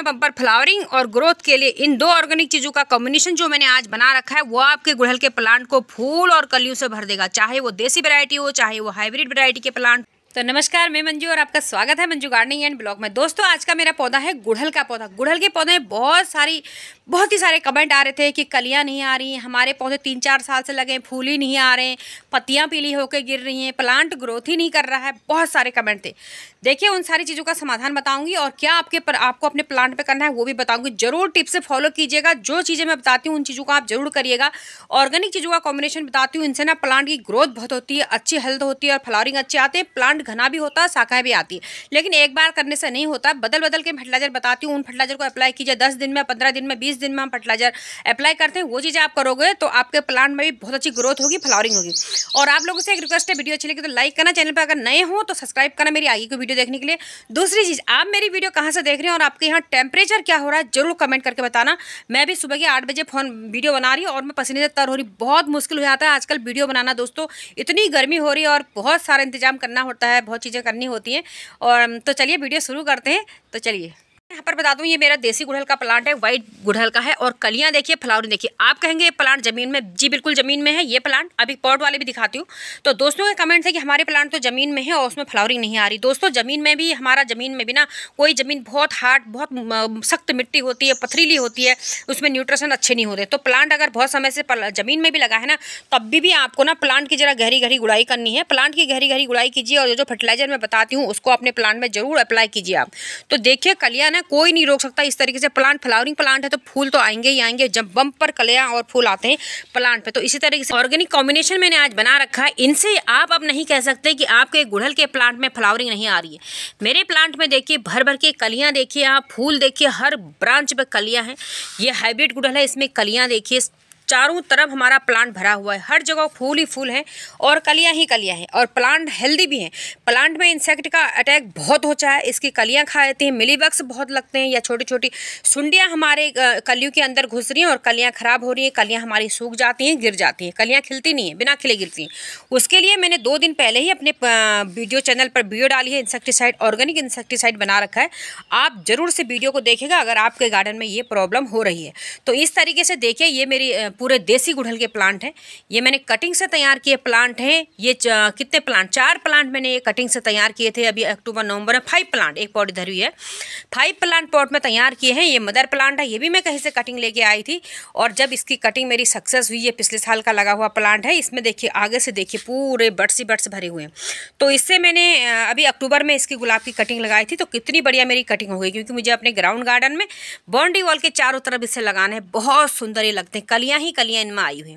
में bumper flowering और growth के लिए इन दो ऑर्गेनिक चीज़ों का कॉम्बिनेशन जो मैंने आज बना रखा है वो आपके गुड़हल के प्लांट को फूल और कलियों से भर देगा, चाहे वो देसी वैरायटी हो चाहे वो हाइब्रिड वैरायटी के प्लांट। तो नमस्कार, मैं मंजू और आपका स्वागत है मंजू गार्डनिंग एंड ब्लॉग में। दोस्तों, आज का मेरा पौधा है गुड़हल का पौधा। गुड़हल के पौधे में बहुत ही सारे कमेंट आ रहे थे कि कलियां नहीं आ रही हैं, हमारे पौधे 3-4 साल से लगे, फूल ही नहीं आ रहे हैं, पत्तियां पीली होकर गिर रही हैं, प्लांट ग्रोथ ही नहीं कर रहा है। बहुत सारे कमेंट थे। देखिए, उन सारी चीज़ों का समाधान बताऊंगी और क्या आपको अपने प्लांट पे करना है वो भी बताऊंगी। जरूर टिप से फॉलो कीजिएगा। जो चीज़ें मैं बताती हूँ उन चीज़ों को आप जरूर करिएगा। ऑर्गेनिक चीज़ों का कॉम्बिनेशन बताती हूँ, इनसे ना प्लांट की ग्रोथ बहुत होती है, अच्छी हेल्थ होती है और फ्लावरिंग अच्छे आते हैं, प्लांट घना भी होता है, शाखाएं भी आती है। लेकिन एक बार करने से नहीं होता, बदल बदल के फर्टिलाइजर बताती हूँ। उन फर्टिलाइजर को अप्लाई कीजिए। 10 दिन में, 15 दिन में, 20 दिन में हम फर्टिलाइजर अप्लाई करते हैं। वो चीज़ें आप करोगे तो आपके प्लांट में भी बहुत अच्छी ग्रोथ होगी, फ्लावरिंग होगी। और आप लोगों से एक रिक्वेस्ट है, वीडियो अच्छी लगी तो लाइक करना, चैनल पर अगर नए हो तो सब्सक्राइब करना मेरी आगे की वीडियो देखने के लिए। दूसरी चीज़, आप मेरी वीडियो कहाँ से देख रहे हैं और आपके यहाँ टेम्परेचर क्या हो रहा है जरूर कमेंट करके बताना। मैं भी सुबह के 8 बजे वीडियो बना रही हूँ और मैं पसीने से तर हो रही, बहुत मुश्किल हो जाता है आजकल वीडियो बनाना। दोस्तों, इतनी गर्मी हो रही है और बहुत सारा इंतजाम करना होता है, बहुत चीज़ें करनी होती हैं। और तो चलिए वीडियो शुरू करते हैं। तो चलिए यहाँ पर बता दूं, ये मेरा देसी गुड़हल का प्लांट है, वाइट गुड़हल का है। और कलियां देखिए, फ्लावरिंग देखिए। आप कहेंगे ये प्लांट जमीन में, जी बिल्कुल जमीन में है ये प्लांट। अभी पॉट वाले भी दिखाती हूँ। तो दोस्तों के कमेंट है कि हमारे प्लांट तो जमीन में है और उसमें फ्लावरिंग नहीं आ रही। दोस्तों, जमीन में भी ना कोई जमीन बहुत हार्ड, बहुत सख्त मिट्टी होती है, पथरीली होती है, उसमें न्यूट्रिशन अच्छे नहीं होते। तो प्लांट अगर बहुत समय से जमीन में भी लगा है ना, तब भी आपको ना प्लांट की जरा गहरी गहरी गुड़ाई करनी है। प्लांट की गहरी गहरी गुड़ाई कीजिए और जो फर्टिलाइजर मैं बताती हूँ उसको अपने प्लांट में जरूर अप्लाई कीजिए आप। तो देखिए, कलियां ना कोई नहीं रोक सकता। इस तरीके से प्लांट, फ्लावरिंग प्लांट है तो फूल तो आएंगे ही आएंगे, जब बम्पर कलियां और फूल आते हैं प्लांट पे। तो इसी तरीके से ऑर्गेनिक कॉम्बिनेशन मैंने आज बना रखा है। इनसे आप अब नहीं कह सकते कि आपके गुड़हल के प्लांट में फ्लावरिंग नहीं आ रही है। मेरे प्लांट में देखिए भर भर के कलियां देखिए, आप फूल देखिए, हर ब्रांच पे कलियां हैं। ये हाइब्रिड गुड़हल है, इसमें कलियां देखिए, चारों तरफ हमारा प्लांट भरा हुआ है, हर जगह फूल ही फूल हैं और कलियां ही कलियां हैं। और प्लांट हेल्दी भी हैं। प्लांट में इंसेक्ट का अटैक बहुत होता है, इसकी कलियां खा लेती हैं, मिलीबग्स बहुत लगते हैं, या छोटी छोटी सुंडियां हमारे कलियों के अंदर घुस रही हैं और कलियां खराब हो रही हैं, कलियां हमारी सूख जाती हैं, गिर जाती हैं, कलियां खिलती नहीं है, बिना खिले गिरती हैं। उसके लिए मैंने 2 दिन पहले ही अपने वीडियो चैनल पर वीडियो डाली है, इंसेक्टिसाइड, ऑर्गेनिक इंसेक्टिसाइड बना रखा है। आप जरूर से वीडियो को देखिएगा अगर आपके गार्डन में ये प्रॉब्लम हो रही है। तो इस तरीके से देखिए, ये मेरी पूरे देसी गुड़हल के प्लांट हैं। ये मैंने कटिंग से तैयार किए प्लांट हैं। ये कितने प्लांट, 4 प्लांट मैंने ये कटिंग से तैयार किए थे। अभी अक्टूबर नवंबर में 5 प्लांट, एक पॉट इधर हुई है, 5 प्लांट पॉट में तैयार किए हैं। ये मदर प्लांट है, ये भी मैं कहीं से कटिंग लेके आई थी और जब इसकी कटिंग मेरी सक्सेस हुई, ये पिछले साल का लगा हुआ प्लांट है। इसमें देखिए, आगे से देखिए पूरे बड्स ही बड्स भरे हुए हैं। तो इससे मैंने अभी अक्टूबर में इसकी गुलाब की कटिंग लगाई थी। तो कितनी बढ़िया मेरी कटिंग हो गई, क्योंकि मुझे अपने ग्राउंड गार्डन में बाउंड्री वॉल के चारों तरफ इससे लगाने हैं। बहुत सुंदर ये लगते हैं, कलियां ही कलियां इनमें आई हुई।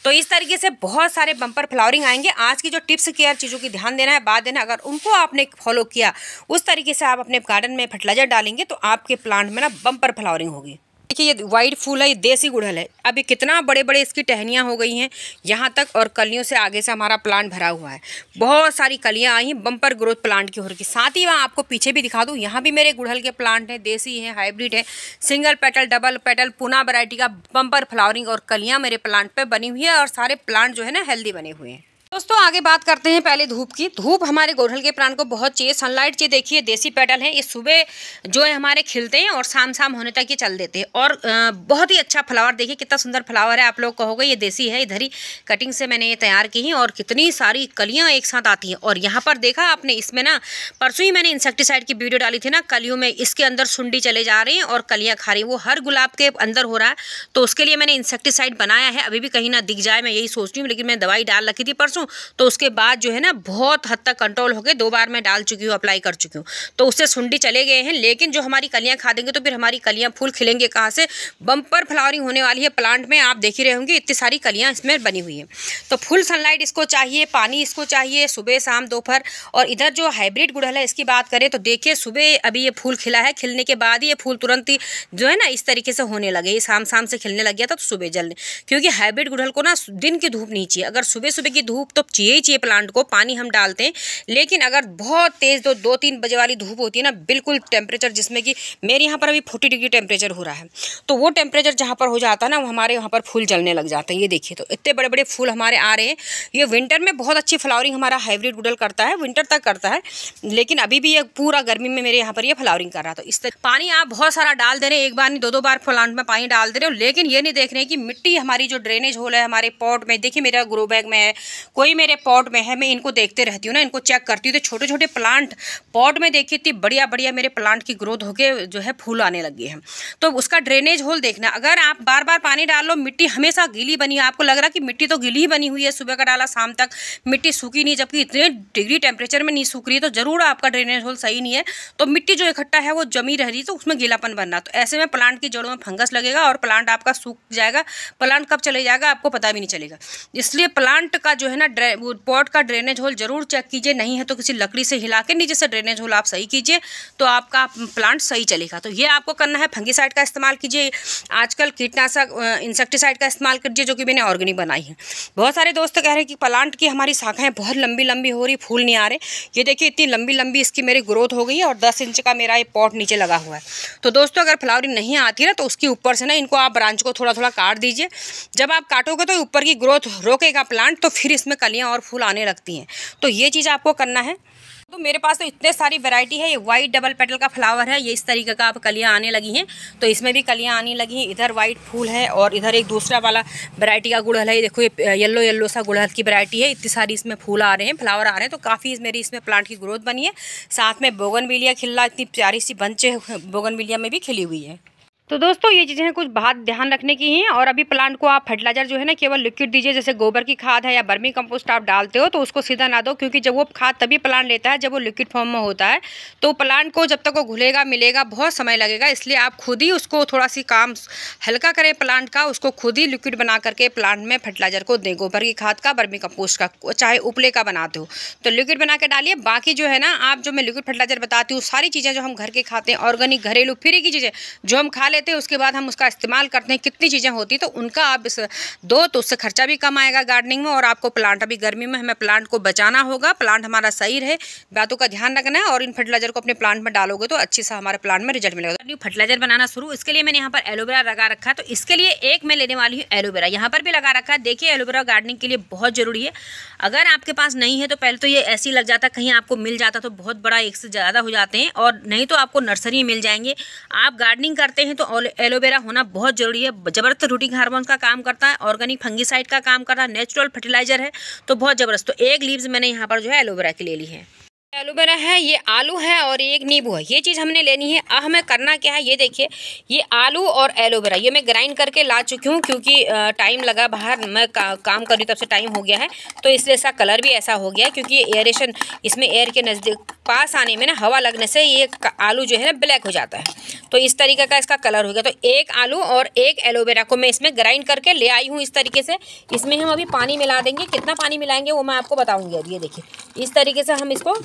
तो इस तरीके से बहुत सारे बम्पर फ्लावरिंग आएंगे। आज की जो टिप्स केयर चीज़ों की ध्यान देना है, बात देना, अगर उनको आपने फॉलो किया, उस तरीके से आप अपने गार्डन में फर्टिलाइजर डालेंगे तो आपके प्लांट में ना बम्पर फ्लावरिंग होगी। देखिए, ये वाइट फूल है, ये देसी गुड़हल है। अभी कितना बड़े बड़े इसकी टहनियाँ हो गई हैं यहाँ तक, और कलियों से आगे से हमारा प्लांट भरा हुआ है। बहुत सारी कलियाँ आई हैं, बम्पर ग्रोथ प्लांट की हो रही है। साथ ही वहाँ आपको पीछे भी दिखा दूँ, यहाँ भी मेरे गुड़हल के प्लांट हैं, देसी हैं, हाइब्रिड है, single petal, double petal, Poona variety का बम्पर फ्लावरिंग और कलियाँ मेरे प्लांट पर बनी हुई है। और सारे प्लांट जो है ना हेल्दी बने हुए हैं। दोस्तों, आगे बात करते हैं पहले धूप की। धूप हमारे गुड़हल के प्लांट को बहुत चाहिए, सनलाइट चाहिए। देखिए, देसी पेटल है, ये सुबह जो है हमारे खिलते हैं और शाम होने तक ये चल देते हैं। और बहुत ही अच्छा फ्लावर, देखिए कितना सुंदर फ्लावर है। आप लोग कहोगे ये देसी है, इधर ही कटिंग से मैंने ये तैयार की है और कितनी सारी कलियाँ एक साथ आती हैं। और यहाँ पर देखा आपने, इसमें ना परसों ही मैंने इंसेक्टिसाइड की वीडियो डाली थी ना, कलियों में इसके अंदर सुंडी चले जा रही हैं और कलियाँ खा रही हैं। वो हर गुलाब के अंदर हो रहा है, तो उसके लिए मैंने इंसेक्टिसाइड बनाया है। अभी भी कहीं ना दिख जाए, मैं यही सोच रही हूँ, लेकिन मैं दवाई डाल रखी थी परसों। तो उसके बाद जो है ना बहुत हद तक कंट्रोल हो गए। 2 बार मैं डाल चुकी हूँ, अप्लाई कर चुकी हूँ, तो उससे सुंडी चले गए हैं। लेकिन जो हमारी कलियां खा देंगे तो फिर हमारी कलियां, फूल खिलेंगे कहाँ से? बम्पर फ्लावरिंग होने वाली है प्लांट में। आप देख ही रहे होंगे इतनी सारी कलियां इसमें बनी हुई हैं। तो फुल सनलाइट इसको चाहिए, पानी इसको चाहिए सुबह शाम दोपहर। और इधर जो हाइब्रिड गुड़हल है इसकी बात करें तो देखिए, सुबह अभी ये फूल खिला है, खिलने के बाद ही ये फूल तुरंत ही जो है ना इस तरीके से होने लगे। ये शाम से खिलने लग गया था तो सुबह जल्दी, क्योंकि हाइब्रिड गुड़हल को ना दिन की धूप नहीं चाहिए। अगर सुबह की धूप धूप तो चाहिए ही चाहिए प्लांट को, पानी हम डालते हैं, लेकिन अगर बहुत तेज़ 2-3 बजे वाली धूप होती है ना, बिल्कुल टेम्परेचर जिसमें कि मेरे यहाँ पर अभी 40 डिग्री टेम्परेचर हो रहा है, तो वो टेम्परेचर जहाँ पर हो जाता है ना, हमारे यहाँ पर फूल जलने लग जाते हैं। ये देखिए तो इतने बड़े बड़े फूल हमारे आ रहे हैं। ये विंटर में बहुत अच्छी फ्लावरिंग हमारा हाइब्रिड गुड़हल करता है, विंटर तक करता है, लेकिन अभी भी ये पूरा गर्मी में मेरे यहाँ पर ये फ्लावरिंग कर रहा था। इस तरह पानी आप बहुत सारा डाल दे रहे हैं, एक बार नहीं 2-2 बार प्लांट में पानी डाल दे रहे हो, लेकिन ये नहीं देख रहे हैं कि मिट्टी हमारी जो ड्रेनेज होल है हमारे पॉट में, देखिए मेरा ग्रो बैग में है, कोई मेरे पॉट में है, मैं इनको देखते रहती हूँ ना, इनको चेक करती हूँ, तो छोटे छोटे प्लांट पॉट में देखिए इतनी बढ़िया बढ़िया मेरे प्लांट की ग्रोथ होके जो है फूल आने लगे हैं। तो उसका ड्रेनेज होल देखना, अगर आप बार बार पानी डाल लो, मिट्टी हमेशा गीली बनी है, आपको लग रहा है कि मिट्टी तो गीली ही बनी हुई है, सुबह का डाला शाम तक मिट्टी सूखी नहीं, जबकि इतने डिग्री टेम्परेचर में नहीं सूख रही है, तो जरूर आपका ड्रेनेज होल सही नहीं है। तो मिट्टी जो इकट्ठा है वो जमी रह रही है, तो उसमें गीलापन बन रहा, तो ऐसे में प्लांट की जड़ों में फंगस लगेगा और प्लांट आपका सूख जाएगा, प्लांट कब चले जाएगा आपको पता भी नहीं चलेगा। इसलिए प्लांट का जो है ना पॉट का ड्रेनेज होल जरूर चेक कीजिए, नहीं है तो किसी लकड़ी से हिला के नीचे से ड्रेनेज होल आप सही कीजिए, तो आपका प्लांट सही चलेगा। तो ये आपको करना है। फंगीसाइड का इस्तेमाल कीजिए, आजकल कीटनाशक इंसेक्टिसाइड का इस्तेमाल कीजिए जो कि मैंने ऑर्गेनिक बनाई है। बहुत सारे दोस्त कह रहे हैं कि प्लांट की हमारी शाखाएं बहुत लंबी लंबी हो रही, फूल नहीं आ रहे। ये देखिए इतनी लंबी लंबी इसकी मेरी ग्रोथ हो गई है और 10 इंच का मेरा ये पॉट नीचे लगा हुआ है। तो दोस्तों अगर फ्लावरिंग नहीं आती है ना, तो उसके ऊपर से ना इनको आप ब्रांच को थोड़ा थोड़ा काट दीजिए। जब आप काटोगे तो ऊपर की ग्रोथ रोकेगा प्लांट, तो फिर इसमें कलियाँ और फूल आने लगती हैं। तो ये चीज़ आपको करना है। तो मेरे पास तो इतने सारी वैरायटी है। ये वाइट डबल पेटल का फ्लावर है, ये इस तरीके का आप कलियाँ आने लगी हैं, तो इसमें भी कलियाँ आने लगी हैं। इधर वाइट फूल है और इधर एक दूसरा वाला वैरायटी का गुड़हल है। ये देखो ये येलो येलो सा गुड़हल की वैरायटी है। इतनी सारी इसमें फूल आ रहे हैं, फ्लावर आ रहे हैं, तो काफ़ी मेरी इसमें प्लांट की ग्रोथ बनी है। साथ में बोगनविलिया खिला, इतनी प्यारी सी बंच बोगनविलिया में भी खिली हुई है। तो दोस्तों ये चीज़ें कुछ बात ध्यान रखने की हैं। और अभी प्लांट को आप फर्टिलाइजर जो है ना केवल लिक्विड दीजिए, जैसे गोबर की खाद है या वर्मी कंपोस्ट आप डालते हो, तो उसको सीधा ना दो, क्योंकि जब वो खाद तभी प्लांट लेता है जब वो लिक्विड फॉर्म में होता है। तो प्लांट को जब तक वो घुलेगा मिलेगा बहुत समय लगेगा, इसलिए आप खुद ही उसको थोड़ा सी काम हल्का करें प्लांट का, उसको खुद ही लिक्विड बना करके प्लांट में फर्टिलाइजर को दें, गोबर की खाद का, वर्मी कंपोस्ट का, चाहे उपले का बनाते हो तो लिक्विड बना के डालिए। बाकी जो है ना आप जो मैं लिक्विड फर्टिलाइजर बताती हूँ, सारी चीज़ें जो हम घर के खाते हैं, ऑर्गेनिक घरेलू फ्री की चीज़ें जो हम खा लेते हैं, उसके बाद हम का इस्तेमाल करते हैं, कितनी चीज़ें होती हैं, तो उनका आप दो तो उससे खर्चा भी कम आएगा गार्डनिंग में, और आपको प्लांट अभी गर्मी में हमें प्लांट को बचाना होगा, प्लांट हमारा सही रहे, बातों का ध्यान रखना है। और इन फर्टिलाइजर को अपने प्लांट में डालोगे तो अच्छी सा हमारे प्लांट में रिजल्ट मिलेगा। फर्टिलाइजर बनाना शुरू, इसके लिए मैंने यहाँ पर एलोवेरा लगा रखा है, तो इसके लिए एक मैं लेने वाली हूँ एलोवेरा, यहाँ पर भी लगा रखा है। देखिए एलोवेरा गार्डनिंग के लिए बहुत जरूरी है। अगर आपके पास नहीं है तो पहले तो ये ऐसे ही लग जाता, कहीं आपको मिल जाता तो बहुत बड़ा, एक से ज़्यादा हो जाते हैं, और नहीं तो आपको नर्सरी मिल जाएंगे। आप गार्डनिंग करते हैं तो एलोवेरा होना बहुत जरूरी है। जबरदस्त रूटिंग हार्मोन्स का काम करता है, ऑर्गेनिक फंगीसाइड का काम करता है, नेचुरल फर्टिलाइजर है, तो बहुत जबरदस्त। तो एक लीव्स मैंने यहाँ पर जो है एलोवेरा की ले ली है। एलोवेरा है, ये आलू है और एक नींबू है, ये चीज़ हमने लेनी है। अब हमें करना क्या है, ये देखिए ये आलू और एलोवेरा ये मैं ग्राइंड करके ला चुकी हूँ, क्योंकि टाइम लगा, बाहर मैं काम कर रही तब से टाइम हो गया है, तो इसलिए इसका कलर भी ऐसा हो गया, क्योंकि एयरेशन इसमें एयर के नज़दीक पास आने में ना, हवा लगने से ये आलू जो है ना ब्लैक हो जाता है, तो इस तरीके का इसका कलर हो गया। तो एक आलू और एक एलोवेरा को मैं इसमें ग्राइंड करके ले आई हूँ इस तरीके से। इसमें हम अभी पानी मिला देंगे, कितना पानी मिलाएंगे वो मैं आपको बताऊँगी। अब ये देखिए इस तरीके से हम इसको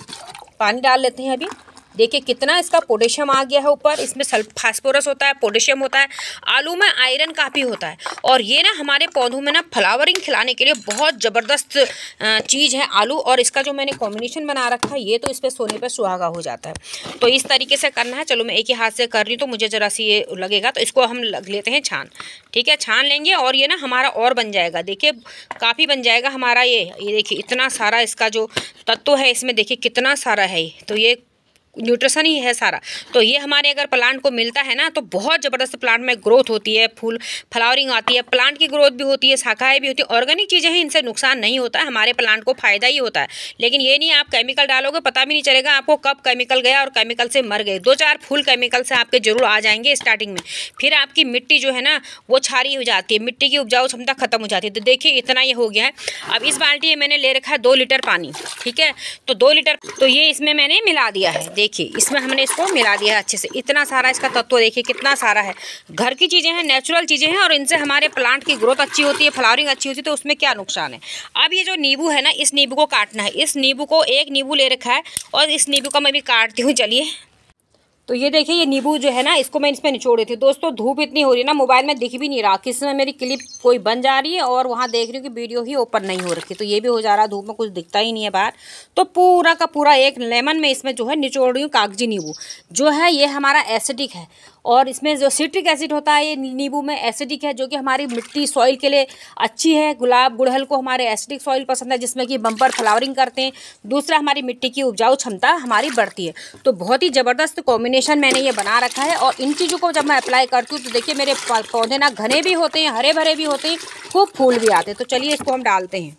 पानी डाल लेते हैं। अभी देखिए कितना इसका पोटेशियम आ गया है ऊपर, इसमें फास्फोरस होता है, पोटेशियम होता है, आलू में आयरन काफ़ी होता है, और ये ना हमारे पौधों में ना फ्लावरिंग खिलाने के लिए बहुत ज़बरदस्त चीज़ है आलू। और इसका जो मैंने कॉम्बिनेशन बना रखा है, ये तो इस पर सोने पर सुहागा हो जाता है। तो इस तरीके से करना है। चलो मैं एक ही हाथ से कर रही हूँ तो मुझे ज़रा सी ये लगेगा, तो इसको हम लग लेते हैं छान। ठीक है, छान लेंगे और ये ना हमारा और बन जाएगा। देखिए काफ़ी बन जाएगा हमारा ये देखिए इतना सारा इसका जो तत्व है इसमें, देखिए कितना सारा है। तो ये न्यूट्रिशन ही है सारा। तो ये हमारे अगर प्लांट को मिलता है ना, तो बहुत ज़बरदस्त प्लांट में ग्रोथ होती है, फूल फ्लावरिंग आती है, प्लांट की ग्रोथ भी होती है, शाखाएं भी होती है। ऑर्गेनिक चीज़ें हैं, इनसे नुकसान नहीं होता है, हमारे प्लांट को फ़ायदा ही होता है। लेकिन ये नहीं आप केमिकल डालोगे, पता भी नहीं चलेगा आपको कब केमिकल गया और केमिकल से मर गए। 2-4 फूल केमिकल से आपके जरूर आ जाएंगे स्टार्टिंग में, फिर आपकी मिट्टी जो है ना वो क्षारीय हो जाती है, मिट्टी की उपजाऊ क्षमता खत्म हो जाती है। तो देखिए इतना ये हो गया है। अब इस बाल्टी में मैंने ले रखा है 2 लीटर पानी। ठीक है, तो 2 लीटर तो ये इसमें मैंने मिला दिया है। देखिए इसमें हमने इसको मिला दिया है अच्छे से। इतना सारा इसका तत्व देखिए कितना सारा है। घर की चीज़ें हैं, नेचुरल चीज़ें हैं, और इनसे हमारे प्लांट की ग्रोथ अच्छी होती है, फ्लावरिंग अच्छी होती है। तो उसमें क्या नुकसान है। अब ये जो नींबू है ना, इस नींबू को काटना है। इस नींबू को एक नींबू ले रखा है और इस नींबू को मैं भी काटती हूँ। चलिए तो ये देखिए ये नींबू जो है ना, इसको मैं इसमें निचोड़ी थी। दोस्तों धूप इतनी हो रही है ना, मोबाइल में दिख भी नहीं रहा, किस में मेरी क्लिप कोई बन जा रही है और वहाँ देख रही हूँ कि वीडियो ही ओपन नहीं हो रखी। तो ये भी हो जा रहा है, धूप में कुछ दिखता ही नहीं है बाहर। तो पूरा का पूरा एक लेमन में इसमें जो है निचोड़ रही हूँ। कागजी नींबू जो है ये हमारा एसिडिक है, और इसमें जो सिट्रिक एसिड होता है ये नींबू में एसिडिक है, जो कि हमारी मिट्टी सॉइल के लिए अच्छी है। गुलाब गुड़हल को हमारे एसिडिक सॉइल पसंद है, जिसमें कि बम्पर फ्लावरिंग करते हैं। दूसरा, हमारी मिट्टी की उपजाऊ क्षमता हमारी बढ़ती है। तो बहुत ही ज़बरदस्त कॉम्बिनेशन मैंने ये बना रखा है। और इन चीज़ों को जब मैं अप्लाई करती हूँ तो देखिए मेरे पौधे ना घने भी होते हैं, हरे भरे भी होते हैं, खूब फूल भी आते हैं। तो चलिए इसको हम डालते हैं।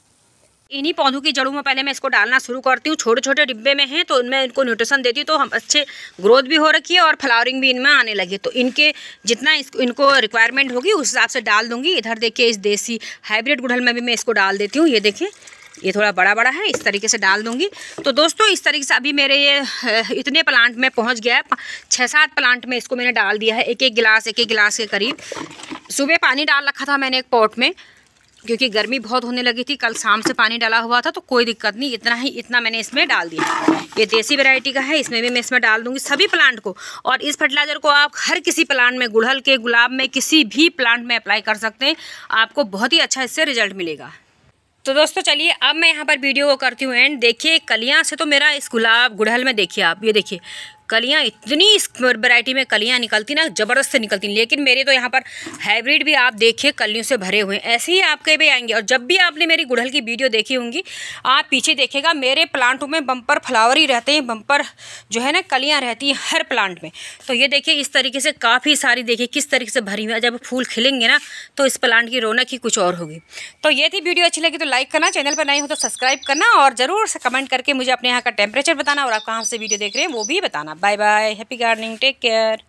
इन्हीं पौधों की जड़ों में पहले मैं इसको डालना शुरू करती हूँ। छोटे छोटे डिब्बे में हैं तो उनमें इनको न्यूट्रिशन देती हूँ, तो हम अच्छे ग्रोथ भी हो रखी है और फ्लावरिंग भी इनमें आने लगी। तो इनके जितना इनको रिक्वायरमेंट होगी उस हिसाब से डाल दूँगी। इधर देखिए इस देसी हाइब्रिड गुड़हल में भी मैं इसको डाल देती हूँ। ये देखिए ये थोड़ा बड़ा बड़ा है, इस तरीके से डाल दूंगी। तो दोस्तों इस तरीके से अभी मेरे ये इतने प्लांट में पहुंच गया है। 6-7 प्लांट में इसको मैंने डाल दिया है, एक एक गिलास के करीब। सुबह पानी डाल रखा था मैंने एक पॉट में, क्योंकि गर्मी बहुत होने लगी थी। कल शाम से पानी डाला हुआ था तो कोई दिक्कत नहीं, इतना मैंने इसमें डाल दिया। ये देसी वैरायटी का है, इसमें भी मैं इसमें डाल दूंगी सभी प्लांट को। और इस फर्टिलाइज़र को आप हर किसी प्लांट में, गुड़हल के, गुलाब में, किसी भी प्लांट में अप्लाई कर सकते हैं। आपको बहुत ही अच्छा इससे रिजल्ट मिलेगा। तो दोस्तों चलिए अब मैं यहाँ पर वीडियो को करती हूँ एंड। देखिए कलियाँ से तो मेरा इस गुलाब गुड़हल में देखिए आप, ये देखिए कलियाँ इतनी इस वैरायटी में कलियाँ निकलती ना, ज़बरदस्त से निकलती। लेकिन मेरे तो यहाँ पर हाइब्रिड भी आप देखिए कलियों से भरे हुए हैं, ऐसे ही आपके भी आएंगे। और जब भी आपने मेरी गुड़हल की वीडियो देखी होंगी, आप पीछे देखिएगा मेरे प्लांटों में बम्पर फ्लावर ही रहते हैं, बम्पर जो है ना कलियाँ रहती हैं हर प्लांट में। तो ये देखिए इस तरीके से काफ़ी सारी देखिए किस तरीके से भरी हुई है। जब फूल खिलेंगे ना तो इस प्लांट की रौनक ही कुछ और होगी। तो ये थी वीडियो, अच्छी लगी तो लाइक करना, चैनल पर नए हो तो सब्सक्राइब करना, और ज़रूर से कमेंट करके मुझे अपने यहाँ का टेम्परेचर बताना, और आप कहाँ से वीडियो देख रहे हैं वो भी बताना। Bye bye, happy gardening, take care.